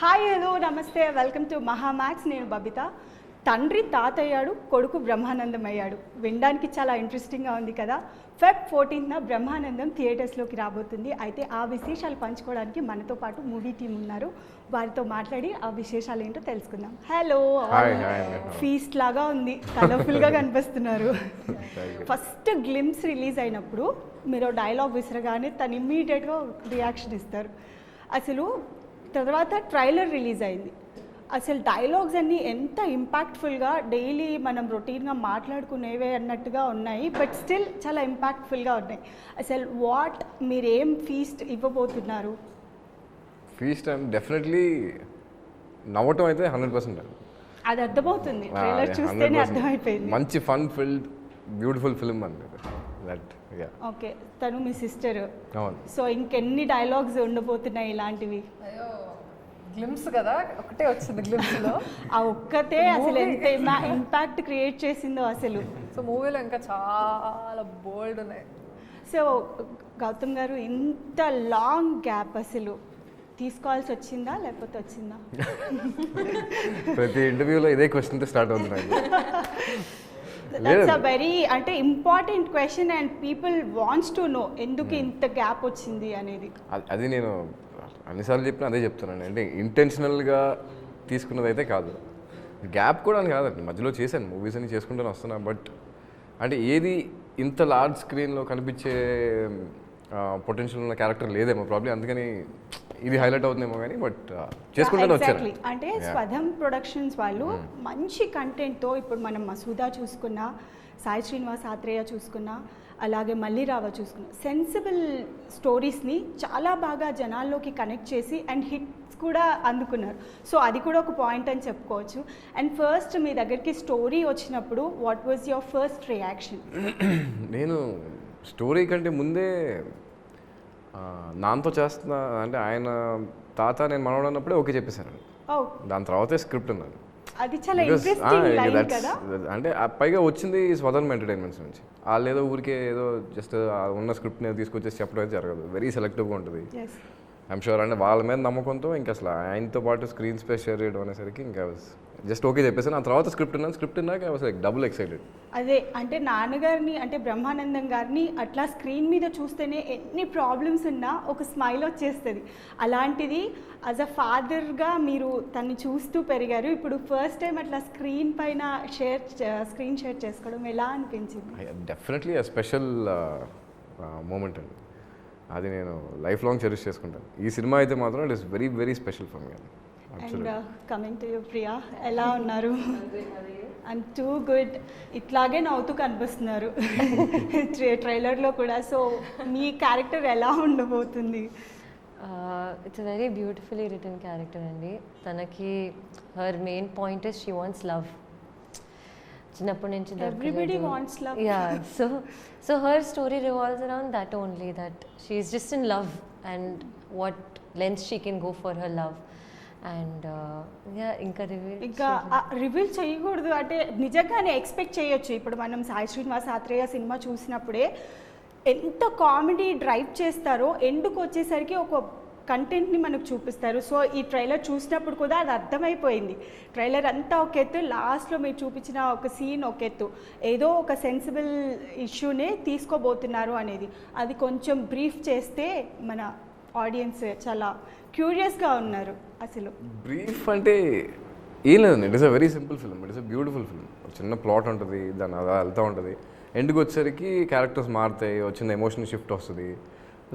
Hi hello నమస్తే welcome to Mahaa Max. నేను బబిత. తండ్రి తాతయ్యాడు, కొడుకు బ్రహ్మానందం అయ్యాడు. వినడానికి చాలా ఇంట్రెస్టింగ్గా ఉంది కదా. ఫెబ్ 14న బ్రహ్మానందం థియేటర్స్లోకి రాబోతుంది. అయితే ఆ విశేషాలు పంచుకోవడానికి మనతో పాటు మూవీ టీం ఉన్నారు. వారితో మాట్లాడి ఆ విశేషాలు ఏంటో తెలుసుకుందాం. హలో, ఫీస్ట్ లాగా ఉంది, కలర్ఫుల్గా కనిపిస్తున్నారు. ఫస్ట్ గ్లిమ్స్ రిలీజ్ అయినప్పుడు మీరు డైలాగ్ విసరగానే తను ఇమ్మీడియట్గా రియాక్షన్ ఇస్తారు. అసలు తర్వాత ట్రైలర్ రిలీజ్ అయింది. అసలు డైలాగ్స్ అన్నీ ఎంత ఇంపాక్ట్ఫుల్గా డైలీ మనం రొటీన్గా మాట్లాడుకునేవే అన్నట్టుగా ఉన్నాయి, బట్ స్టిల్ చాలా ఇంపాక్ట్ఫుల్గా ఉన్నాయి. అసలు మీరేం ఫీస్ట్ ఇవ్వబోతున్నారు? ఫీస్ట్ అండ్ డెఫినెట్లీ నవ్వటం అయితే 100%. అది అర్థమవుతుంది, ట్రైలర్ చూస్తేనే అర్థమైపోయింది. మంచి ఫన్ ఫిల్డ్ బ్యూటిఫుల్ ఫిల్మ్ అండి దట్. ఓకే, తను మీ సిస్టర్. అవును. సో ఇంకెన్ని డైలాగ్స్ ఉండబోతున్నాయి ఇలాంటివి? గ్లిమ్స్ కదా, ఒకటే వచ్చింది గ్లిమ్స్ లో. ఆ ఒక్కతే అసలు ఎంత ఇంపాక్ట్ క్రియేట్ చేసిందో అసలు. సో మూవీలో ఇంకా చాలా బోల్డ్ ఉన్నాయి. సో గౌతమ్ గారు, ఇంత లాంగ్ గ్యాప్ అసలు తీసుకోవాల్సి వచ్చిందా లేకపోతే వచ్చిందా? ప్రతి ఇంటర్వ్యూలో ఇదే క్వశ్చన్తో స్టార్ట్ అవుతుంది. దట్స్ అ వెరీ అంటే important question and people wants to know ఎందుకు ఇంత గ్యాప్ వచ్చింది అనేది. అది నేను అన్నిసార్లు చెప్పినా అదే చెప్తున్నాను. అంటే ఇంటెన్షనల్గా తీసుకున్నది అయితే కాదు, గ్యాప్ కూడా అని కాదండి. మధ్యలో చేశాను, మూవీస్ అని చేసుకుంటూనే వస్తున్నా. బట్ అంటే ఏది ఇంత లార్జ్ స్క్రీన్లో కనిపించే పొటెన్షియల్ ఉన్న క్యారెక్టర్ లేదేమో ప్రాబ్లీ, అందుకని ఇది హైలైట్ అవుతుందేమో కానీ. బట్ చేసుకుంటూనే వచ్చాను. అంటే స్వధం ప్రొడక్షన్స్ వాళ్ళు మంచి కంటెంట్తో, ఇప్పుడు మనం మసూదా చూసుకున్నా, సాయి శ్రీనివాస్ ఆత్రేయ చూసుకున్నా, అలాగే మల్లిరావ చూసుకున్నా, సెన్సిబుల్ స్టోరీస్ని చాలా బాగా జనాల్లోకి కనెక్ట్ చేసి అండ్ హిట్స్ కూడా అందుకున్నారు. సో అది కూడా ఒక పాయింట్ అని చెప్పుకోవచ్చు. అండ్ ఫస్ట్ మీ దగ్గరికి స్టోరీ వచ్చినప్పుడు what was your first reaction? నేను స్టోరీ కంటే ముందే నాన్నతో చేస్తున్నా అంటే ఆయన తాత నేను మనవడు అన్నప్పుడే ఓకే చెప్పేశాను. దాని తర్వాతే స్క్రిప్ట్ ఉన్నది. అది చాలా ఇంట్రెస్టింగ్ లైన్ కదా. అంటే పైగా వచ్చింది స్వధర్మ ఎంటర్టైన్మెంట్స్ నుంచి. వాళ్ళు ఏదో ఊరికే ఏదో జస్ట్ ఉన్న స్క్రిప్ట్ని తీసుకొచ్చేసి చెప్పడం అయితే జరగదు. వెరీ సెలెక్టివ్గా ఉంటుంది. ఐఎమ్ షూర్ అంటే వాళ్ళ మీద నమ్మకంతో ఇంకా అసలు ఆయనతో పాటు స్క్రీన్ స్పేస్ షేర్ చేయడం అనేసరికి ఇంకా జస్ట్ ఓకే చెప్పేసాను. ఆ తర్వాత స్క్రిప్ట్ ఉన్నాక I was like double excited. అదే అంటే నాన్నగారిని అంటే బ్రహ్మానందం గారిని అట్లా స్క్రీన్ మీద చూస్తేనే ఎన్ని ప్రాబ్లమ్స్ ఉన్నా ఒక స్మైల్ వచ్చేస్తుంది. అలాంటిది యాజ్ అ ఫాదర్గా మీరు తను చూస్తూ పెరిగారు. ఇప్పుడు ఫస్ట్ టైం అట్లా స్క్రీన్ పైన స్క్రీన్ షేర్ చేసుకోవడం ఎలా అనిపించింది? డెఫినెట్లీ అ స్పెషల్ మూమెంట్ అండి. అది నేను లైఫ్ లాంగ్ చెరిష్ చేసుకుంటాను. ఈ సినిమా అయితే మాత్రం it is very very special for me. And coming to you Priya, ఎలా ఉన్నారు? I'm too good. ఇట్లాగే నవ్వుతూ కనిపిస్తున్నారు ట్రైలర్లో కూడా. సో మీ క్యారెక్టర్ ఎలా ఉండబోతుంది? It's a very beautifully written character అండి. తనకి her main point is she wants love. చిన్నప్పటి నుంచి everybody wants love. So her story revolves around that only, that she is just in love and what lengths she can go for her love. And ఇంకా reveal చేయకూడదు అంటే నిజంగానే expect చేయొచ్చు. ఇప్పుడు మనం Sai Srinivas Athreya cinema చూసినప్పుడే ఎంత కామెడీ డ్రైవ్ చేస్తారో, ఎండుకు వచ్చేసరికి ఒక కంటెంట్ని మనకు చూపిస్తారు. సో ఈ ట్రైలర్ చూసినప్పుడు కూడా అది అర్థమైపోయింది. ట్రైలర్ అంతా ఒక ఎత్తు, లాస్ట్లో మీరు చూపించిన ఒక సీన్ ఒక ఎత్తు, ఏదో ఒక సెన్సిబుల్ ఇష్యూనే తీసుకోబోతున్నారు అనేది. అది కొంచెం బ్రీఫ్ చేస్తే మన ఆడియన్స్ చాలా క్యూరియస్గా ఉన్నారు. అసలు బ్రీఫ్ అంటే ఏం లేదండి. It is a very simple film. It is a beautiful film. చిన్న ప్లాట్ ఉంటుంది, దాన్ని అలా వెళ్తూ ఉంటుంది. ఎండ్కి వచ్చేసరికి క్యారెక్టర్స్ మారుతాయి, వచ్చిన ఎమోషన్ షిఫ్ట్ వస్తుంది.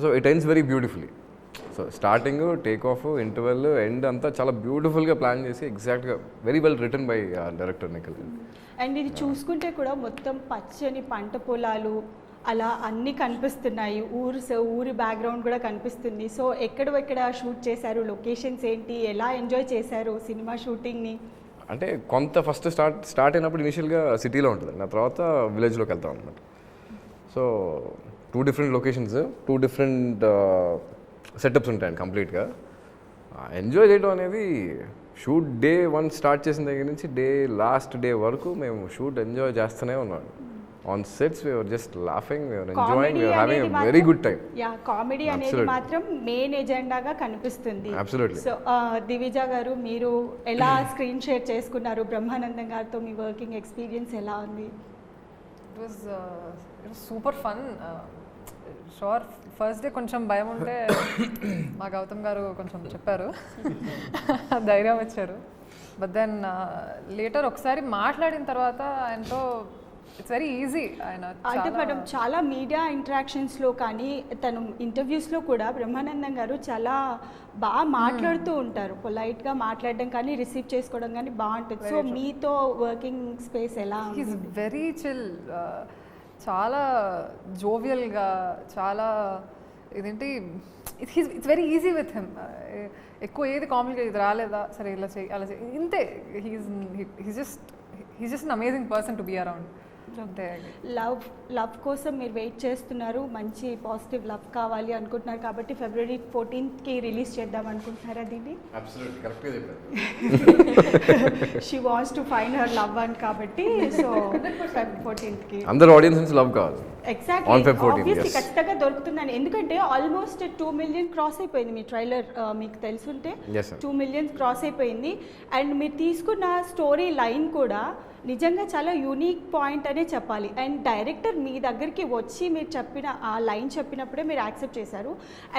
So it ends very beautifully. So starting, take off, interval, end అంతా చాలా బ్యూటిఫుల్గా ప్లాన్ చేసి ఎగ్జాక్ట్గా very well written by director Nikhil. And ఇది చూసుకుంటే కూడా మొత్తం పచ్చని పంట పొలాలు అలా అన్నీ కనిపిస్తున్నాయి. ఊరి బ్యాక్గ్రౌండ్ కూడా కనిపిస్తుంది. సో ఎక్కడ షూట్ చేశారు, లొకేషన్స్ ఏంటి, ఎలా ఎంజాయ్ చేశారు సినిమా షూటింగ్ని? అంటే కొంత ఫస్ట్ స్టార్ట్ అయినప్పుడు ఇనిషియల్గా సిటీలో ఉంటుంది, ఆ తర్వాత విలేజ్లోకి వెళ్తాం అనమాట. So 2 different locations, 2 different setups ఉంటాయండి కంప్లీట్గా. ఎంజాయ్ చేయడం అనేది షూట్ డే 1 స్టార్ట్ చేసిన దగ్గర నుంచి లాస్ట్ డే వరకు మేము షూట్ ఎంజాయ్ చేస్తూనే ఉన్నాం. On sets we were just laughing, we were enjoying, we comedy were having అనేది a very good time. Yeah comedy అనేది Absolutely. మాత్రం మెయిన్ ఎజెండాగా కనిపిస్తుంది. Absolutely. సో దివిజ గారు మీరు ఎలా స్క్రీన్ షేర్ చేసుకున్నారు బ్రహ్మానందం గారితో, మీ వర్కింగ్ ఎక్స్పీరియన్స్ ఎలా ఉంది? It was super fun. Sure first day కొంచెం భయం ఉంటే మా గౌతమ్ గారు కొంచెం చెప్పారు, ధైర్యం ఇచ్చారు. బట్ దెన్ లేటర్ ఒకసారి మాట్లాడిన తర్వాత ఆయనతో ఇట్స్ వెరీ ఈజీ. ఆయన అంటే మనం చాలా మీడియా ఇంటరాక్షన్స్లో కానీ తను ఇంటర్వ్యూస్లో కూడా బ్రహ్మానందం గారు చాలా బాగా మాట్లాడుతూ ఉంటారు. పొలైట్గా మాట్లాడడం కానీ రిసీవ్ చేసుకోవడం కానీ బాగుంటుంది. సో మీతో వర్కింగ్ స్పేస్ ఎలా హీస్ ఉంది? వెరీ చిల్, చాలా జోవియల్గా, చాలా ఇదేంటి it's very easy with him. ఎక్కువ ఏది కామెడీగా ఇది రాలేదా సరే ఇలా చేయి అలా చేయి ఇంతే. He's just an amazing person to be around. అంతే. లవ్ కోసం మీరు వెయిట్ చేస్తున్నారు, మంచి పాజిటివ్ లవ్ కావాలి అనుకుంటున్నారు కాబట్టి February 14th రిలీజ్ చేద్దాం అనుకుంటున్నారా దీన్ని? Absolutely, కరెక్ట్గా చెప్పారు. She wants to find her love one కాబట్టి సో Feb 14th అందరు ఆడియన్స్ నుంచి లవ్ కావాలి. Exactly On Feb 14th, obviously yes. ఖచ్చితంగా దొరుకుతుందని. ఎందుకంటే ఆల్మోస్ట్ 2 million క్రాస్ అయిపోయింది మీ ట్రైలర్, మీకు తెలుసుంటే Yes, sir. 2 million క్రాస్ అయిపోయింది. అండ్ మీరు తీసుకున్న స్టోరీ లైన్ కూడా నిజంగా చాలా యూనిక్ పాయింట్ అనే చెప్పాలి. అండ్ డైరెక్టర్ మీ దగ్గరికి వచ్చి మీరు చెప్పిన ఆ లైన్ చెప్పినప్పుడే మీరు యాక్సెప్ట్ చేశారు.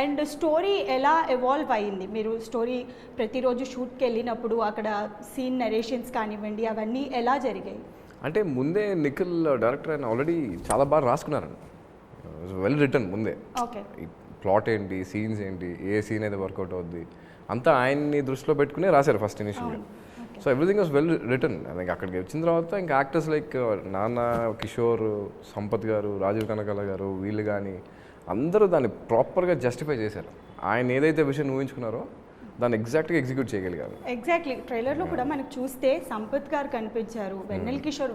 అండ్ స్టోరీ ఎలా ఎవాల్వ్ అయ్యింది? మీరు స్టోరీ ప్రతిరోజు షూట్కి వెళ్ళినప్పుడు అక్కడ సీన్ నరేషన్స్ కానివ్వండి అవన్నీ ఎలా జరిగాయి? అంటే ముందే నిఖిల్ డైరెక్టర్ ఆయన ఆల్రెడీ చాలా బాగా రాసుకున్నారండి. వెల్ రిటర్న్ ముందే. ఓకే. ఈ ప్లాట్ ఏంటి, సీన్స్ ఏంటి, ఏ సీన్ అయితే వర్కౌట్ అవుద్ది అంతా ఆయన్ని దృష్టిలో పెట్టుకునే రాశారు ఫస్ట్ ఇనిషియల్గా. So everything was well return. ఇంకా అక్కడికి వచ్చిన తర్వాత ఇంకా యాక్టర్స్ లైక్ నాన్న, కిషోర్, సంపత్ గారు, రాజీవ్ కనకాల గారు వీళ్ళు కానీ అందరూ దాన్ని ప్రాపర్గా జస్టిఫై చేశారు. ఆయన ఏదైతే విషయం ఊహించుకున్నారో దాన్ని ఎగ్జాక్ట్గా ఎగ్జిక్యూట్ చేయగలిగారు. ఎగ్జాక్ట్లీ. ట్రైలర్లో కూడా మనకు చూస్తే సంపత్ గారు కనిపించారు, వెన్నెల్ కిషోర్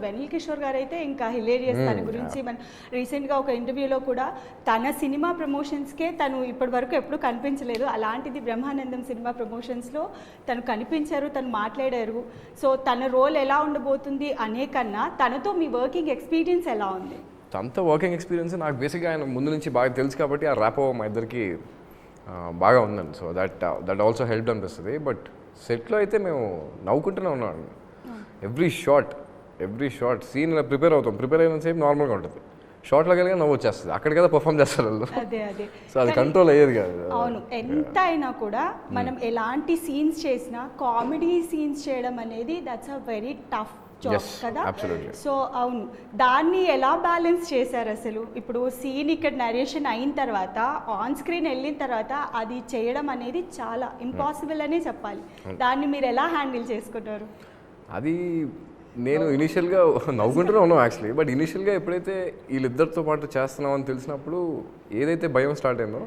గారు అయితే ఇంకా హిలేరియస్. తన గురించి మన రీసెంట్గా ఒక ఇంటర్వ్యూలో కూడా తన సినిమా ప్రమోషన్స్కే తను ఇప్పటి వరకు ఎప్పుడు కనిపించలేదు, అలాంటిది బ్రహ్మానందం సినిమా ప్రమోషన్స్లో తను కనిపించారు, తను మాట్లాడారు. సో తన రోల్ ఎలా ఉండబోతుంది అనే కన్నా తనతో మీ వర్కింగ్ ఎక్స్పీరియన్స్ ఎలా ఉంది? తనతో వర్కింగ్ ఎక్స్పీరియన్స్ నాకు బేసిక్గా ఆయన ముందు నుంచి బాగా తెలుసు కాబట్టి ఆ ర్యాపో మా ఇద్దరికి బాగా ఉందండి. సో దట్ ఆల్సో హెల్ప్ అనిపిస్తుంది. బట్ సెట్లో అయితే మేము నవ్వుకుంటూనే ఉన్నాం. ఎవ్రీ షాట్ సీన్ ఇలా ప్రిపేర్ అయిన సేపు నార్మల్గా ఉంటుంది, షార్ట్లో కలిగి నవ్వు వచ్చేస్తుంది. అక్కడ కదా పర్ఫామ్ చేస్తారు వాళ్ళు. అదే సో అది కంట్రోల్ అయ్యేది కాదు. అవును. ఎంత అయినా కూడా మనం ఎలాంటి సీన్స్ చేసినా కామెడీ సీన్స్ చేయడం అనేది that's a very tough job కదా. సో అవును, దాన్ని ఎలా బ్యాలెన్స్ చేశారు అసలు? ఇప్పుడు సీన్ ఇక్కడ నరేషన్ అయిన తర్వాత ఆన్ స్క్రీన్ వెళ్ళిన తర్వాత అది చేయడం అనేది చాలా ఇంపాసిబుల్ అనే చెప్పాలి. దాన్ని మీరు ఎలా హ్యాండిల్ చేసుకుంటారు? అది నేను ఇనీషియల్గా నవ్వుకుంటూనే ఉన్నాం యాక్చువల్లీ. బట్ ఇనీషియల్గా ఎప్పుడైతే వీళ్ళిద్దరితో పాటు చేస్తున్నాం అని తెలిసినప్పుడు ఏదైతే భయం స్టార్ట్ అయిందో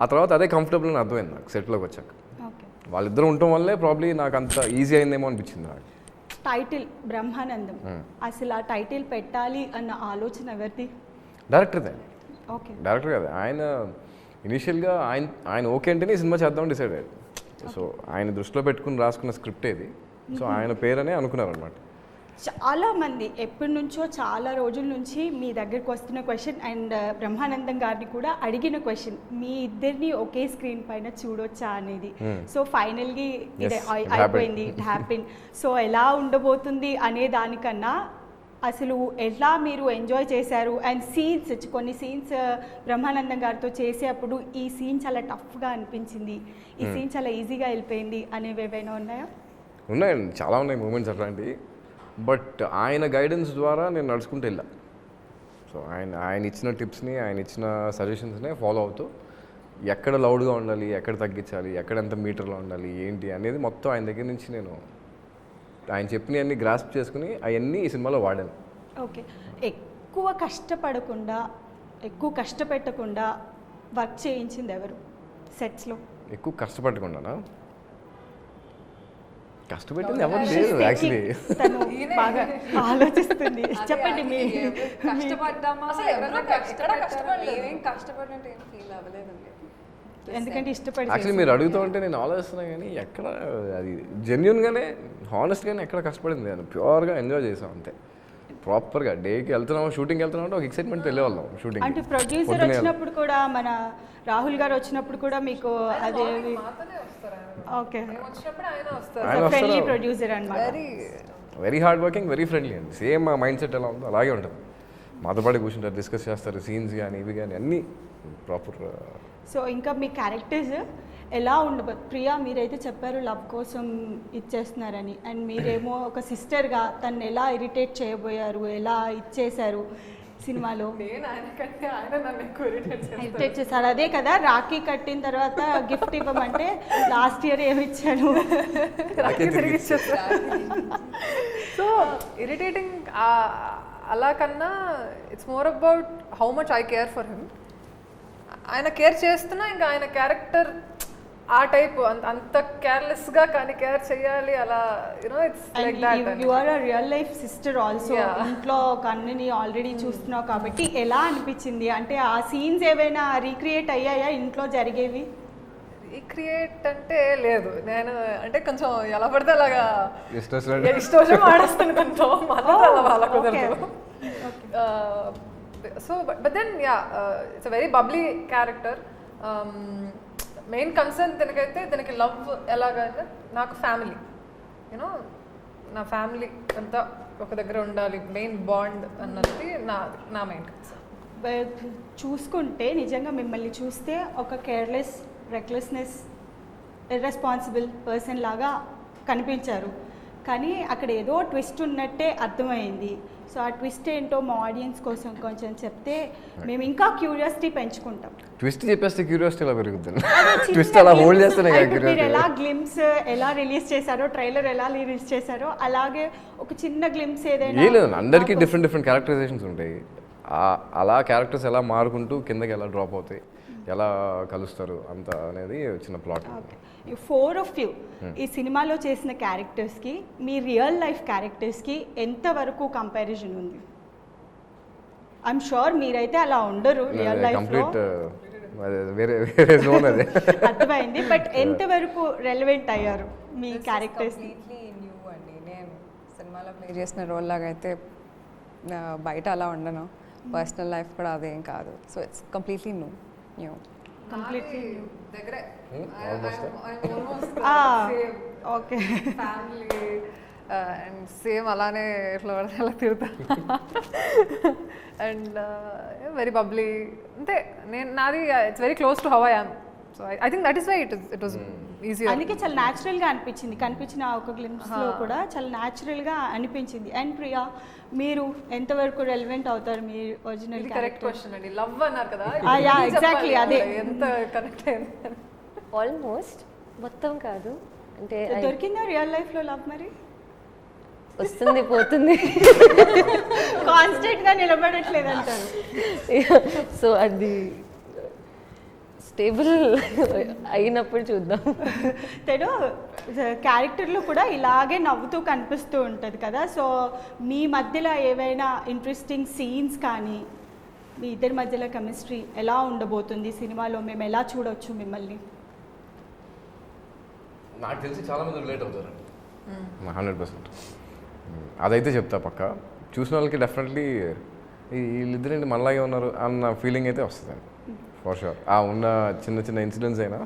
ఆ తర్వాత అదే కంఫర్టబుల్ అని అర్థమైంది నాకు సెట్లోకి వచ్చాక. ఓకే. వాళ్ళిద్దరూ ఉండటం వల్లే ప్రాబ్లీ నాకు అంత ఈజీ అయిందేమో అనిపించింది నాకు. టైటిల్ బ్రహ్మానందం, అసలు ఆ టైటిల్ పెట్టాలి అన్న ఆలోచన ఎవరిది? డైరెక్టర్దే. ఓకే. డైరెక్టర్ కదా ఆయన. ఇనీషియల్గా ఆయన ఓకే అంటేనే ఈ సినిమా చేద్దామని డిసైడ్ అయ్యారు. సో ఆయన దృష్టిలో పెట్టుకుని రాసుకున్న స్క్రిప్ట్ ఏది, సో ఆయన పేరనే అనుకున్నారు అనమాట. చాలా మంది ఎప్పటి నుంచో చాలా రోజుల నుంచి మీ దగ్గరికి వస్తున్న క్వశ్చన్ అండ్ బ్రహ్మానందం గారిని కూడా అడిగిన క్వశ్చన్, మీ ఇద్దరిని ఒకే స్క్రీన్ పైన చూడొచ్చా అనేది. సో ఫైనల్గా ఇది అయిపోయింది, ఇట్ హ్యాపెన్. సో ఎలా ఉండబోతుంది అనే దానికన్నా అసలు ఎలా మీరు ఎంజాయ్ చేశారు అండ్ సీన్స్, కొన్ని సీన్స్ బ్రహ్మానందం గారితో చేసేటప్పుడు ఈ సీన్ చాలా టఫ్గా అనిపించింది, ఈ సీన్ చాలా ఈజీగా వెళ్ళిపోయింది అనేవి ఏవైనా ఉన్నాయా? ఉన్నాయండి, చాలా ఉన్నాయి మూమెంట్స్ అట్లాంటివి. బట్ ఆయన గైడెన్స్ ద్వారా నేను నడుచుకుంటూ వెళ్ళా. సో ఆయన ఇచ్చిన టిప్స్ని, ఆయన ఇచ్చిన సజెషన్స్నే ఫాలో అవుతూ ఎక్కడ లౌడ్గా ఉండాలి, ఎక్కడ తగ్గించాలి, ఎక్కడ ఎంత మీటర్లో ఉండాలి ఏంటి అనేది మొత్తం ఆయన దగ్గర నుంచి నేను ఆయన చెప్పినవన్నీ గ్రాస్ప్ చేసుకుని అవన్నీ ఈ సినిమాలో వాడాను. ఓకే. ఎక్కువ కష్టపెట్టకుండా వర్క్ చేయించింది ఎవరు సెట్స్లో? ఎక్కువ కష్టపడకుండానా? కష్టపెట్టింది ఎవరు లేదు యాక్చువల్లీ. తను బాగా ఆలోచిస్తుంది. చెప్పండి మీ కష్టపడ్డామా? అసలు ఎవరైనా కష్టపడినట్టు ఏం ఫీల్ అవ్వలేదండి. ఎందుకంటే ఇష్టపడి యాక్చువల్లీ మీరు అడుగుతూ ఉంటే నేను ఆలోచిస్తున్నా కానీ ఎక్కడ అది జెన్యున్గానే హానెస్ట్గానే ఎక్కడ కష్టపడింది లేదు. ప్యూర్గా ఎంజాయ్ చేసాం అంతే. ప్రాపర్గా డేకి వెళ్తున్నాము, షూటింగ్కి వెళ్తున్నాం అంటే ఒక ఎక్సైట్మెంట్ వెళ్ళేవాళ్ళం షూటింగ్. అంటే ప్రొడ్యూసర్ వచ్చినప్పుడు కూడా మన రాహుల్ గారు వచ్చినప్పుడు కూడా మీకు అదే మాతోనే వస్తారు ఆయన. ఓకే మేము వచ్చినప్పుడు ఆయన వస్తారు. ఆయన ఫ్రెండ్లీ వస్తారు. ప్రొడ్యూసర్ అన్నమాట. Very hard working, very friendly అండి. సేమ్ మా మైండ్ సెట్ ఎలా ఉందో అలాగే ఉంటుంది. మాతో పాటు కూర్చుంటారు, డిస్కస్ చేస్తారు, సీన్స్ కానీ ఇవి కానీ అన్నీ ప్రాపర్. సో ఇంకా మీ క్యారెక్టర్స్ ఎలా ఉండబో ప్రియా మీరైతే చెప్పారు లవ్ కోసం ఇచ్చేస్తున్నారని, అండ్ మీరేమో ఒక సిస్టర్గా తను ఎలా ఇరిటేట్ చేయబోయారు, ఎలా ఇచ్చేశారు సినిమాలో నేను ఆయన కంటే ఆయన నన్ను ఎక్కువ irritate చేస్తారు. ఇరిటేట్ చేశారు. అదే కదా రాఖీ కట్టిన తర్వాత గిఫ్ట్ ఇవ్వమంటే లాస్ట్ ఇయర్ ఏమి ఇచ్చాను. రాఖీ తిరిగి ఇచ్చేస్తారు. సో ఇరిటేటింగ్ అలా కన్నా it's more about how much I care for him. ఆయన కేర్ చేస్తున్నా ఇంకా ఆయన క్యారెక్టర్ ఆ టైప్ అంత కేర్లెస్గా కానీ కేర్ చేయాలి అలా you know it's like that. You are a real life sister also. Yeah. ఇంట్లో ఒక అన్నని ఆల్రెడీ చూస్తున్నావు కాబట్టి ఎలా అనిపించింది? అంటే ఆ సీన్స్ ఏవైనా రీక్రియేట్ అయ్యాయా ఇంట్లో జరిగేవి? రీక్రియేట్ అంటే లేదు, నేను అంటే కొంచెం ఎలా పడితే అలాగా ఇష్టం ఇష్టం ఆడేస్తాను కొంచెం మళ్ళీ అలా వాళ్ళ కుదరదు. So but then yeah it's a very bubbly character. Main concern దీనికి లవ్ ఎలాగంటే నాకు ఫ్యామిలీ యూనో నా ఫ్యామిలీ అంతా ఒక దగ్గర ఉండాలి, మెయిన్ బాండ్ అన్నది నా మెయిన్ కన్సర్న్. చూసుకుంటే నిజంగా మిమ్మల్ని చూస్తే ఒక కేర్లెస్, రెక్లెస్నెస్, ఇర్రెస్పాన్సిబుల్ పర్సన్ లాగా కనిపించారు. కానీ అక్కడ ఏదో ట్విస్ట్ ఉన్నట్టే అర్థమైంది. సో ఆ ట్విస్ట్ ఏంటో మా ఆడియన్స్ కోసం కొంచెం చెప్తే మేము ఇంకా క్యూరియాసిటీ పెంచుకుంటాం. ట్విస్ట్ చెప్పేస్తే క్యూరియాసిటీ ఎలా పెరుగుతుంది? ట్విస్ట్ అలా హోల్డ్ చేస్తేనే కదా మీరు క్యూరియాసిటీ. ఎలా గ్లిమ్స్ ఎలా రిలీజ్ చేశారో, ట్రైలర్ ఎలా రిలీజ్ చేశారో అలాగే ఒక చిన్న గ్లిమ్స్ ఏదైనా. ఏం లేదు, అందరికీ డిఫరెంట్ క్యారెక్టరైజేషన్స్ ఉంటాయి. అలా క్యారెక్టర్స్ ఎలా మారుకుంటూ కిందకి ఎలా డ్రాప్ అవుతాయి, ఎలా కలుస్తారు అంత అనేది చిన్న ప్లాట్. ఈ 4 of you ఈ సినిమాలో చేసిన క్యారెక్టర్స్కి మీ రియల్ లైఫ్ క్యారెక్టర్స్కి ఎంతవరకు కంపారిజన్ ఉంది? ఐఎమ్ షూర్ మీరైతే అలా ఉండరు రియల్ లైఫ్లో, కంప్లీట్ వేరే వేరే జోన్ అది. అర్థమైంది. బట్ ఎంతవరకు రెలవెంట్ అయ్యారు మీ క్యారెక్టర్స్? కంప్లీట్లీ న్యూ అండి. నేను సినిమాలో ప్లే చేసిన రోల్ లాగా అయితే బయట అలా ఉండను, పర్సనల్ లైఫ్ కూడా అదేం కాదు. So it's completely new. Completely దగ్గరే ఓకే. ఫ్యామిలీ అండ్ సేమ్ అలానే ఎట్లా పడితే అలా తిరుగుతా అండ్ వెరీ బబ్లీ అంతే. నాది it's very close to how I am. So I think that is why it was easy. అందుకే చాలా న్యాచురల్గా అనిపించింది, కనిపించిన ఒక గ్లిమ్స్లో కూడా చాలా న్యాచురల్గా అనిపించింది. అండ్ ప్రియా మీరు ఎంతవరకు రెలవెంట్ అవుతారు మీ ఒరిజినల్ కరెక్ట్ క్యారెక్టర్? క్వశ్చన్ అండి. లవ్ అన్నారు కదా, yeah, exactly, అదే. ఎంత కనెక్ట్ అయింది. ఆల్మోస్ట్ మొత్తం కాదు అంటే దొరికిందా రియల్ లైఫ్లో లవ్? మరి వస్తుంది పోతుంది. కాన్స్టెంట్గా నిలబడట్లేదు అంటారు. సో అది స్టేబుల్ అయినప్పుడు చూద్దాం. తను క్యారెక్టర్లో కూడా ఇలాగే నవ్వుతూ కనిపిస్తూ ఉంటుంది కదా. సో మీ మధ్యలో ఏవైనా ఇంట్రెస్టింగ్ సీన్స్ కానీ, మీ ఇద్దరి మధ్యలో కెమిస్ట్రీ ఎలా ఉండబోతుంది సినిమాలో, మేము ఎలా చూడొచ్చు మిమ్మల్ని? నాకు తెలిసి చాలా మంది రిలేట్ అవుతారండి 100%. అదైతే చెప్తా పక్క. చూసిన వాళ్ళకి డెఫినెట్లీ వీళ్ళిద్దరేంటి మనలాగే ఉన్నారు అన్న ఫీలింగ్ అయితే వస్తుందండి ఫర్ షూర్. ఆ ఉన్న చిన్న చిన్న ఇన్సిడెంట్స్ అయినా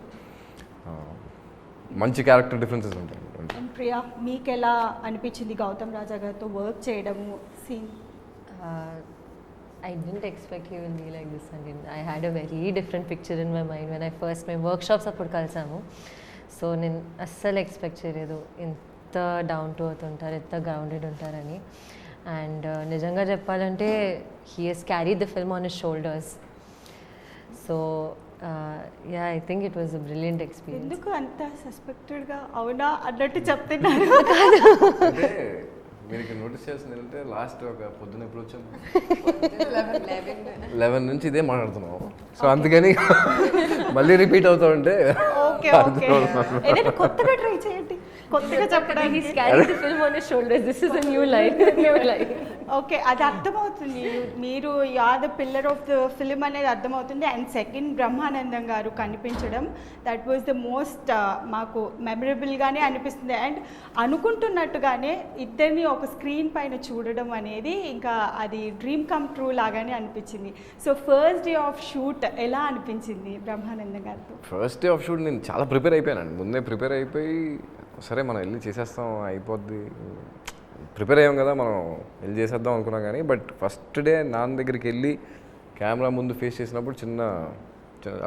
మంచి క్యారెక్టర్ డిఫరెన్సెస్ ఉంటాయి. అండ్ ప్రియా మీకు ఎలా అనిపించింది గౌతమ్ రాజా గారితో వర్క్ చేయడము? Scene I didn't expect he will be like this. I mean, I had a very different picture in my mind when I first my workshops అప్పుడు కలిసాము. సో నేను అస్సలు ఎక్స్పెక్ట్ చేయలేదు ఇంత డౌన్ టు ఎర్త్ ఉంటారు, ఎంత grounded ఉంటారని. And నిజంగా చెప్పాలంటే he he's carried the film on his shoulders. So yeah I think it was a brilliant experience. ఎందుకు అంత సస్పెక్టెడ్గా అవునా అన్నట్టు చెప్తున్నారు? అంటే మీరు ఇక్కడ నోటీస్ చేస్తుంది ఏంటంటే లాస్ట్ ఒక పొద్దున ఎప్పుడు వచ్చాము 11 నుంచి ఇదే మాట్లాడుతున్నాం. సో అందుకని మళ్ళీ రిపీట్ అవుతా ఉంటే ఓకే ఓకే. ఏదైనా కొత్తగా ట్రై చేయండి, కొత్తగా చెప్పడానికి. He's carried the film on his shoulders. This is a new line. New line. Okay, అది అర్థమవుతుంది. మీరు యార్ the pillar of the film అనేది అర్థమవుతుంది. అండ్ సెకండ్ బ్రహ్మానందం గారు కనిపించడం దట్ వాజ్ ద మోస్ట్ మాకు మెమరబుల్గానే అనిపిస్తుంది. అండ్ అనుకుంటున్నట్టుగానే ఇద్దరిని ఒక స్క్రీన్ పైన చూడడం అనేది ఇంకా అది డ్రీమ్ కమ్ ట్రూ లాగానే అనిపించింది. So first day of shoot ఎలా అనిపించింది బ్రహ్మానందం గారితో? ఫస్ట్ డే ఆఫ్ షూట్ నేను చాలా ప్రిపేర్ అయిపోయానండి. ముందే ప్రిపేర్ అయిపోయి సరే మనం వెళ్ళి చేసేస్తాం అయిపోద్ది, ప్రిపేర్ అయ్యాం కదా మనం వెళ్ళి చేసేద్దాం అనుకున్నాం. కానీ బట్ ఫస్ట్ డే నాన్న దగ్గరికి వెళ్ళి కెమెరా ముందు ఫేస్ చేసినప్పుడు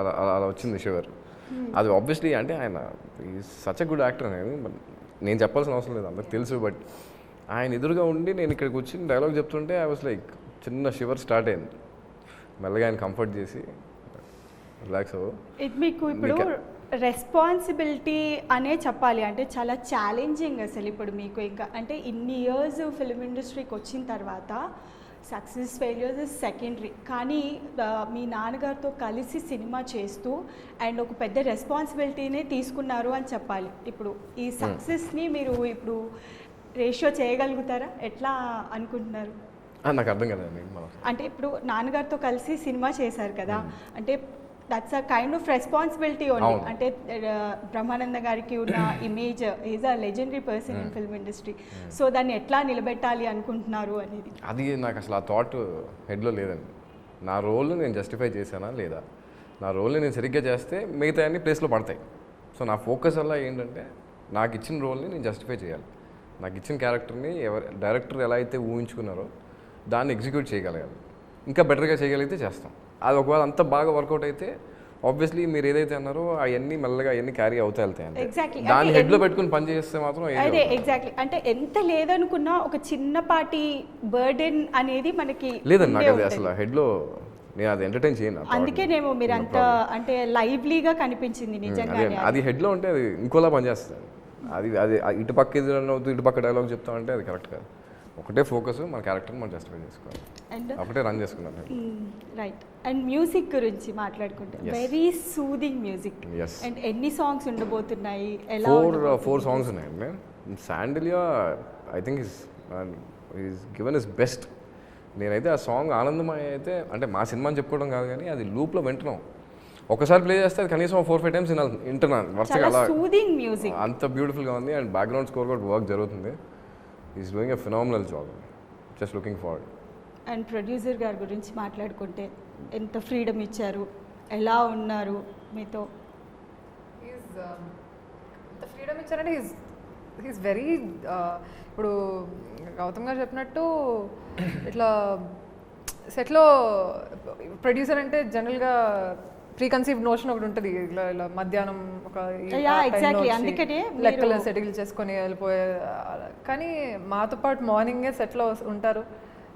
అలా అలా వచ్చింది షివర్. అది ఆబ్వియస్లీ అంటే ఆయన సచ్ ఎ గుడ్ యాక్టర్ అనేది నేను చెప్పాల్సిన అవసరం లేదు, అందరికి తెలుసు. బట్ ఆయన ఎదురుగా ఉండి నేను ఇక్కడికి వచ్చి డైలాగ్ చెప్తుంటే ఐ వాస్ లైక్ చిన్న షివర్ స్టార్ట్ అయింది. మెల్లగా ఆయన కంఫర్ట్ చేసి రిలాక్స్ అవ్వు. ఇది మీకు ఇప్పుడు రెస్పాన్సిబిలిటీ అనే చెప్పాలి. అంటే చాలా ఛాలెంజింగ్ అసలు ఇప్పుడు మీకు. ఇంకా అంటే ఇన్ని ఇయర్స్ ఫిల్మ్ ఇండస్ట్రీకి వచ్చిన తర్వాత సక్సెస్ ఫెయిల్యూర్స్ ఇస్ సెకండరీ, కానీ మీ నాన్నగారితో కలిసి సినిమా చేస్తూ అండ్ ఒక పెద్ద రెస్పాన్సిబిలిటీనే తీసుకున్నారు అని చెప్పాలి. ఇప్పుడు ఈ సక్సెస్ని మీరు ఇప్పుడు రేషియో చేయగలుగుతారా? ఎట్లా అనుకుంటున్నారు? నాకు అర్థం కదండి. అంటే ఇప్పుడు నాన్నగారితో కలిసి సినిమా చేశారు కదా, అంటే that's a kind of responsibility only. అంటే బ్రహ్మానంద గారికి ఉన్న image is a legendary person in film industry. So దాన్ని ఎట్లా నిలబెట్టాలి అనుకుంటున్నారు అనేది అది నాకు అసలు ఆ థాట్ హెడ్లో లేదండి. నా రోల్ని నేను జస్టిఫై చేశానా లేదా, నా రోల్ని నేను సరిగ్గా చేస్తే మిగతా అన్ని ప్లేస్లో పడతాయి. సో నా ఫోకస్ అలా ఏంటంటే నాకు ఇచ్చిన రోల్ని నేను జస్టిఫై చేయాలి. నాకు ఇచ్చిన క్యారెక్టర్ని డైరెక్టర్ ఎలా అయితే ఊహించుకున్నారో దాన్ని ఎగ్జిక్యూట్ చేయగలగాలి. ఇంకా బెటర్గా చేయగలిగితే చేస్తాం. అది ఒకవేళ అంత బాగా వర్కౌట్ అయితే ఆబ్వియస్లీ మీరు ఏదైతే అన్నారో అవన్నీ మెల్లగా అవన్నీ క్యారీ అవుతా వెళ్తాయి. ఎగ్జాక్ట్లీ దాన్ని హెడ్లో పెట్టుకుని పని చేస్తే మాత్రం అదే ఎగ్జాక్ట్లీ. అంటే ఎంత లేదనుకున్నా ఒక చిన్నపాటి బర్డెన్ అనేది మనకి లేదండి. నాకు అది అసలు హెడ్లో నేను అది ఎంటర్టైన్ చేయను. అందుకేనేమో మీరు అంత అంటే లైవ్లీగా కనిపించింది నిజంగా. అది హెడ్లో ఉంటే అది ఇంకోలా పనిచేస్తుంది. అది అది ఇటు పక్క ఎదురన్నా అవుతుంది, ఇటు పక్క డైలాగ్ చెప్తామంటే అది కరెక్ట్ కాదు. ఒకటే ఫోకస్ మన క్యారెక్టర్ని మనం జస్టిఫై చేసుకోవాలి, అండ్ ఒకటే రన్ చేసుకున్నాను. రైట్. అండ్ మ్యూజిక్ గురించి మాట్లాడుకుంటే వెరీ సూదింగ్ మ్యూజిక్. అండ్ ఎన్ని సాంగ్స్ ఉండబోతున్నాయి? ఎలా? ఫోర్ సాంగ్స్ ఉన్నాయండి. Sandilya I think is given is best. నేనైతే ఆ సాంగ్ ఆనందమయ అయితే అంటే మా సినిమా అని చెప్పుకోవడం కాదు, కానీ అది లూప్లో వింటున్నాం. ఒకసారి ప్లే చేస్తే అది కనీసం 4-5 టైమ్స్ వింటున్నాను వరుసగా. అలా సూదింగ్ మ్యూజిక్ అంత బ్యూటిఫుల్గా ఉంది. అండ్ బ్యాక్గ్రౌండ్ స్కోర్ కూడా వర్క్ జరుగుతుంది. Is doing a phenomenal job. Just looking forward. And producer గారి గురించి మాట్లాడుకుంటే ఎంత ఫ్రీడమ్ ఇచ్చారు, ఎలా ఉన్నారు మీతో? ఎంత ఫ్రీడమ్ ఇచ్చారంటే హీస్ వెరీ ఇప్పుడు గౌతమ్ గారు చెప్పినట్టు ఇట్లా సెట్లో ప్రొడ్యూసర్ అంటే జనరల్గా ప్రీకన్సీవ్డ్ నోషన్ ఒకటి ఉంటుంది. ఇట్లా ఇలా మధ్యాహ్నం ఒక లెక్కలు సెటిల్ చేసుకొని వెళ్ళిపోయే. కానీ మాతో పాటు మార్నింగే సెట్లో ఉంటారు,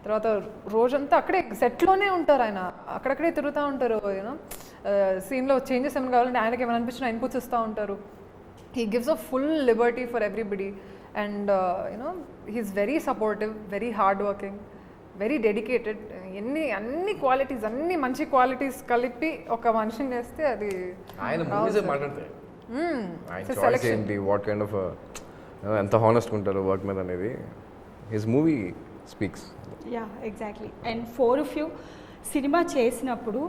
తర్వాత రోజంతా అక్కడే సెట్లోనే ఉంటారు. ఆయన అక్కడక్కడే తిరుగుతూ ఉంటారు. యూనో సీన్లో చేంజెస్ ఏమైనా కావాలంటే ఆయనకి ఏమైనా అనిపించిన ఇన్పుట్స్ ఇస్తూ ఉంటారు. He gives a full liberty for everybody. And you know he is very supportive, very hard working, very dedicated. అన్ని క్వాలిటీస్, అన్ని మంచి క్వాలిటీస్ కలిపి ఒక మనిషిని చేస్తే అది ఆయన మూవీసే మాట్లాడతాయి. చాయిస్ ఏంటి, వాట్ కైండ్ ఆఫ్ ఎంత హానెస్ట్గా ఉంటారు వర్క్ మీద అనేది his movie speaks. Yeah exactly. And 4 of you సినిమా చేసినప్పుడు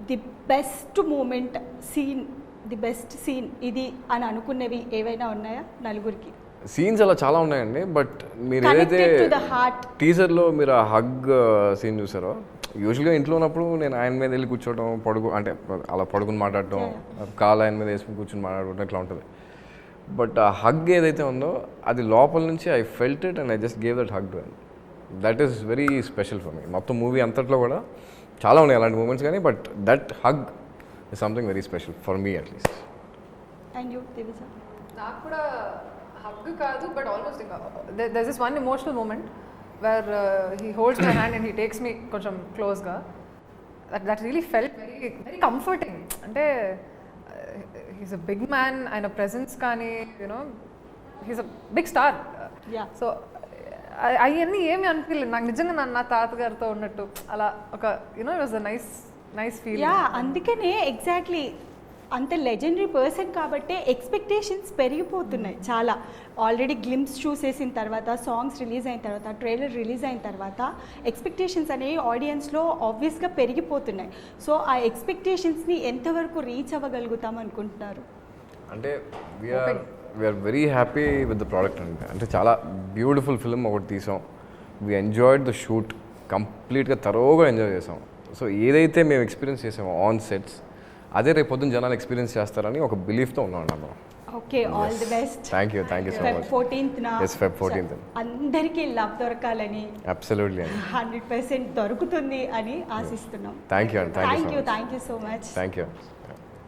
the best moment scene, the best scene ఇది అని అనుకునేవి ఏవైనా ఉన్నాయా నలుగురికి? సీన్స్ అలా చాలా ఉన్నాయండి. బట్ మీరు ఏదైతే టీజర్లో మీరు ఆ హగ్ సీన్ చూసారో, యూజువల్గా ఇంట్లో ఉన్నప్పుడు నేను ఆయన మీద వెళ్ళి కూర్చోవడం, అంటే అలా పడుకుని మాట్లాడటం, కాలు ఆయన మీద వేసుకుని కూర్చొని మాట్లాడుకోవడం ఇట్లా ఉంటుంది. బట్ ఆ హగ్ ఏదైతే ఉందో అది లోపల నుంచి I felt it and I just gave that hug to him. That is very special for me. మొత్తం మూవీ అంతట్లో కూడా చాలా ఉన్నాయి అలాంటి మూమెంట్స్, కానీ but that hug is something very special for me at least. And you దివిజ? నాకు కూడా హగ్ కాదు, but almost there is one emotional moment where he holds my hand and he takes me కొంచెం క్లోజ్గా. That really felt very very comforting. అంటే he's a big man, ఆయన presence కానీ you know he's a big star. So అవన్నీ ఏమి అనిపించలేదు నాకు నిజంగా నా తాతగారితో ఉన్నట్టు. అలా ఒక you know it was a nice feel. Yeah అందుకనే ఎగ్జాక్ట్లీ అంత లెజెండరీ పర్సన్ కాబట్టి ఎక్స్పెక్టేషన్స్ పెరిగిపోతున్నాయి చాలా. ఆల్రెడీ గ్లిమ్స్ చూసేసిన తర్వాత, సాంగ్స్ రిలీజ్ అయిన తర్వాత, ట్రైలర్ రిలీజ్ అయిన తర్వాత ఎక్స్పెక్టేషన్స్ అనేవి ఆడియన్స్లో ఆబ్వియస్గా పెరిగిపోతున్నాయి. సో ఆ ఎక్స్పెక్టేషన్స్ని ఎంతవరకు రీచ్ అవ్వగలుగుతాం అనుకుంటున్నారు? అంటే we are very happy with the product అండి. అంటే చాలా బ్యూటిఫుల్ ఫిల్మ్ ఒకటి తీసాం. వీ ఎంజాయ్డ్ ద షూట్ కంప్లీట్గా తరోగా ఎంజాయ్ చేసాం. సో ఏదైతే మేము ఎక్స్పీరియన్స్ చేసామో ఆన్ సెట్స్, అదే రేపు పొద్దున్న జనాలు ఎక్స్పీరియన్స్ చేస్తారని ఒక బిలీఫ్తో ఉన్నాం అందరం. Okay, all the best. Thank you so Feb much. 14th Yes, Feb 14th. అందరికీ లవ్ దొరకాలని అబ్సల్యూట్లీ అండి. 100% దొరుకుతుంది అని ఆశిస్తున్నాం. థ్యాంక్ యూ అండి. Thank you so much. Thank you.